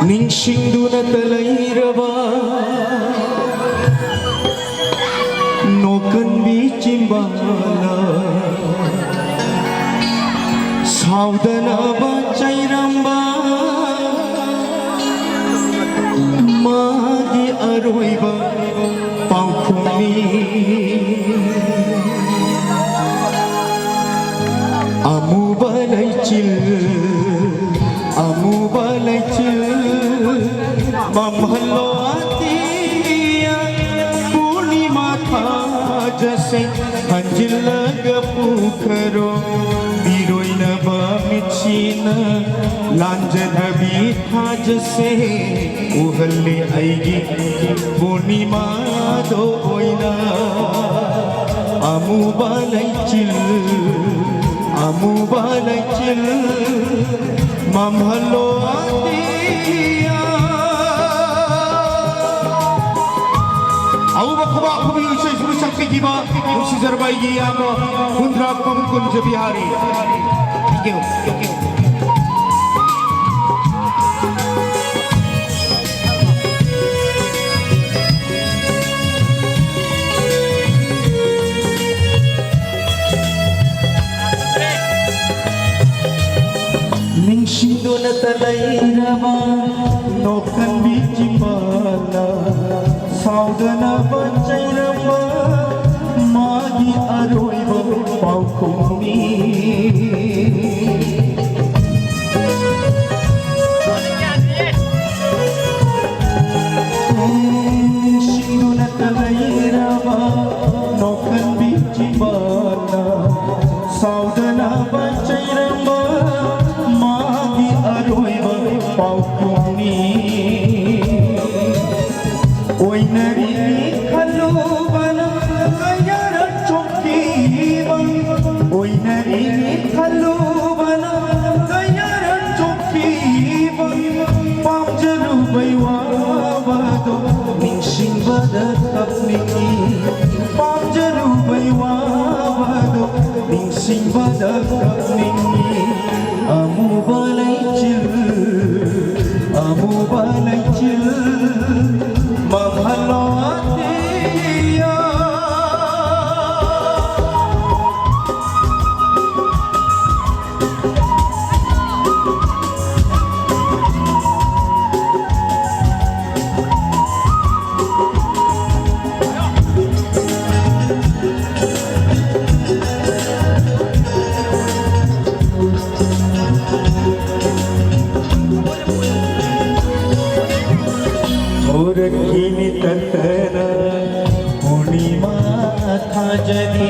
ningsingduna talayraba nokan bichimbala saudana bachairamba magi aroiba paukhumi amubalaichil mamhalo atiya purnima tha jase hanjil gapukharo biroina ba michina lanjadhabi tha jase uhalle aigi purnima do oina amubalaichil mamhalo atiya au bakhuba khubi usai suru sakti kiba usi zarbai gi amo kundra pam kunj bihari thank you ningsingduna talayraba nokan bichimbala saudana bachairamba magi aroiba paukhumi ningsingduna talayraba nokan bichimbala saudana bachairamba paukhumi oinari khalubana kayara chokkiba oinari khalubana kayara chokkiba pamjaru baiwabado ningsingbada kapniki pamjaru baiwabado ningsingbada kapniki amubalaichil mamhalo atiya kini tatana purnima tha jadi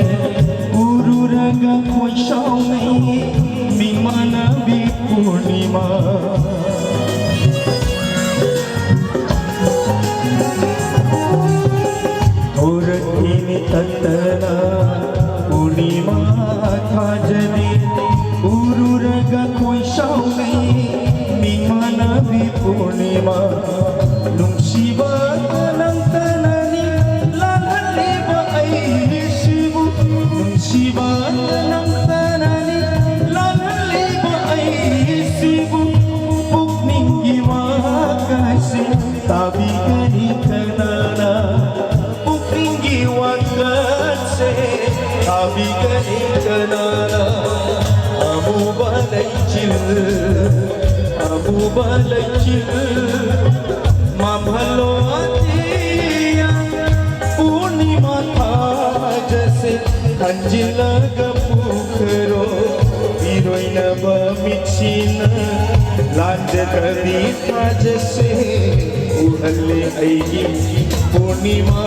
guru raga koi shaunai mimana bi purnima और kini tatana purnima tha jadi guru raga koi shaunai mimana bi purnima nungsiba nang tanani lalhali ba ai sibu nungsiba nang tanani lalhali ba ai sibu pukning giwa kasi tabi gani kanana pukning giwa kasi tabi gani kanana amubalaichil mamhalo atiya purnima tha jase hanjil gapukharo biroina ba michina lanjadhabi tha jase uhalle aigi purnima